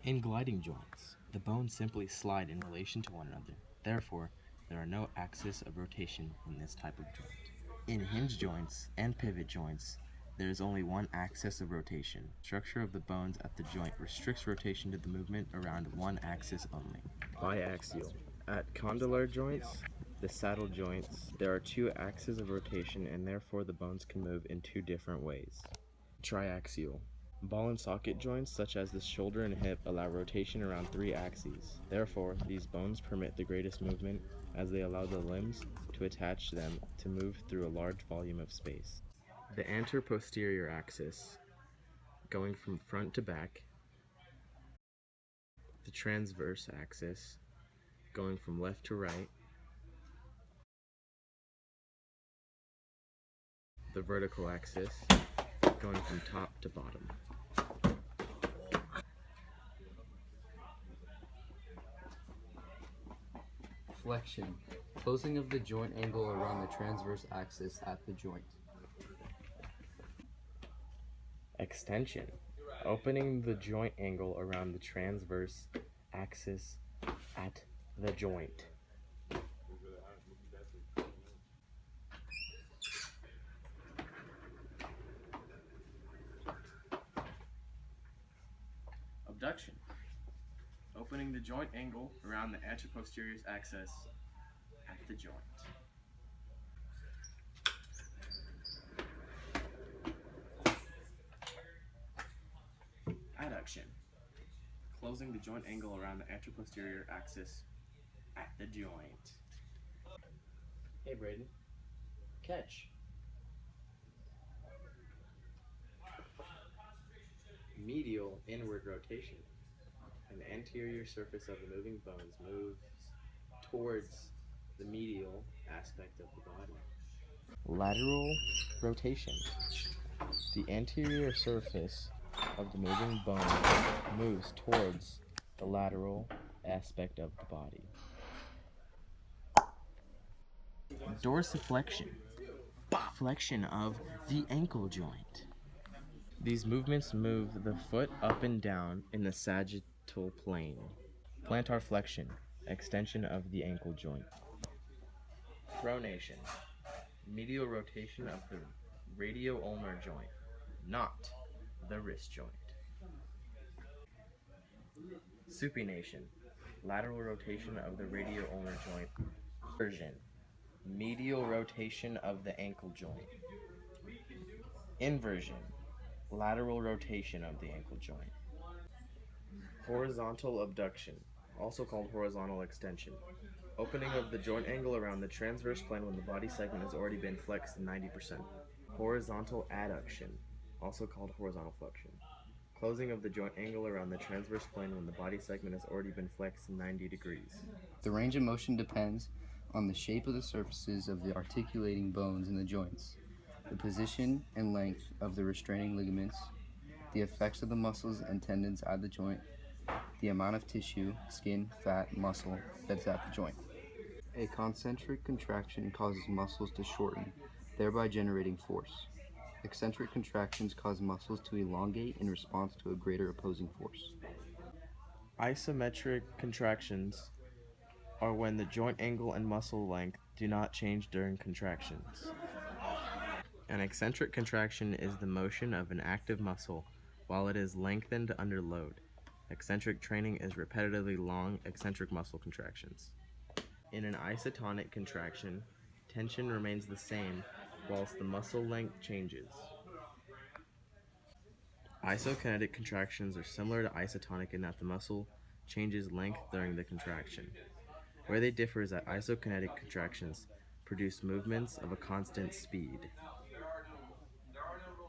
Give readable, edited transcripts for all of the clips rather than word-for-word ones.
In gliding joints, the bones simply slide in relation to one another. Therefore, there are no axes of rotation in this type of joint. In hinge joints and pivot joints, there is only one axis of rotation. Structure of the bones at the joint restricts rotation to the movement around one axis only. Biaxial. At condylar joints, the saddle joints, there are two axes of rotation and therefore the bones can move in two different ways. Triaxial. Ball and socket joints such as the shoulder and hip allow rotation around three axes. Therefore, these bones permit the greatest movement as they allow the limbs to attach them to move through a large volume of space. The anter-posterior axis, going from front to back. The transverse axis, going from left to right. The vertical axis, going from top to bottom. Flexion. Closing of the joint angle around the transverse axis at the joint. Extension. Opening the joint angle around the transverse axis at the joint. Abduction. Opening the joint angle around the anteroposterior axis at the joint. Adduction. Closing the joint angle around the anteroposterior axis at the joint. Hey Braden, catch. Medial inward rotation. An anterior surface of the moving bones moves towards the medial aspect of the body. Lateral rotation. The anterior surface of the moving bone moves towards the lateral aspect of the body. Dorsiflexion. Flexion of the ankle joint. These movements move the foot up and down in the sagittal plane. Plantar flexion. Extension of the ankle joint. Pronation. Medial rotation of the radio-ulnar joint, not the wrist joint. Supination. Lateral rotation of the radio-ulnar joint. Version. Medial rotation of the ankle joint. Inversion. Lateral rotation of the ankle joint. Horizontal abduction, also called horizontal extension. Opening of the joint angle around the transverse plane when the body segment has already been flexed 90%. Horizontal adduction, also called horizontal flexion. Closing of the joint angle around the transverse plane when the body segment has already been flexed 90 degrees. The range of motion depends on the shape of the surfaces of the articulating bones in the joints, the position and length of the restraining ligaments, the effects of the muscles and tendons at the joint, the amount of tissue, skin, fat, muscle that's at the joint. A concentric contraction causes muscles to shorten, thereby generating force. Eccentric contractions cause muscles to elongate in response to a greater opposing force. Isometric contractions are when the joint angle and muscle length do not change during contractions. An eccentric contraction is the motion of an active muscle while it is lengthened under load. Eccentric training is repetitively long eccentric muscle contractions. In an isotonic contraction, tension remains the same whilst the muscle length changes. Isokinetic contractions are similar to isotonic in that the muscle changes length during the contraction. Where they differ is that isokinetic contractions produce movements of a constant speed.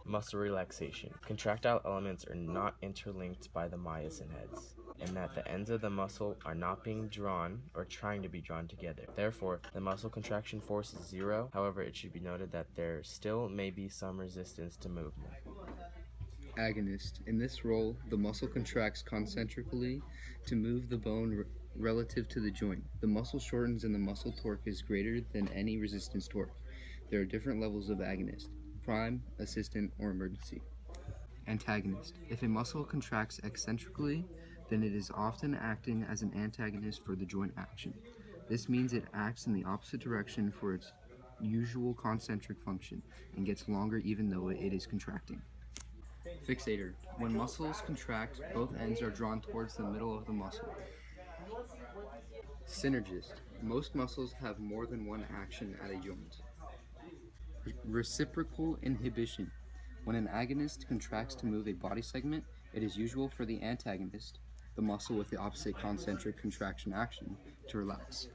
Muscle relaxation. Contractile elements are not interlinked by the myosin heads, and that the ends of the muscle are not being drawn or trying to be drawn together. Therefore, the muscle contraction force is zero. However, it should be noted that there still may be some resistance to movement. Agonist. In this role, the muscle contracts concentrically to move the bone relative to the joint. The muscle shortens and the muscle torque is greater than any resistance torque. There are different levels of agonist: prime, assistant, or emergency. Antagonist. If a muscle contracts eccentrically, then it is often acting as an antagonist for the joint action. This means it acts in the opposite direction for its usual concentric function and gets longer even though it is contracting. Fixator. When muscles contract, both ends are drawn towards the middle of the muscle. Synergist. Most muscles have more than one action at a joint. Reciprocal inhibition. When an agonist contracts to move a body segment, it is usual for the antagonist, the muscle with the opposite concentric contraction action, to relax.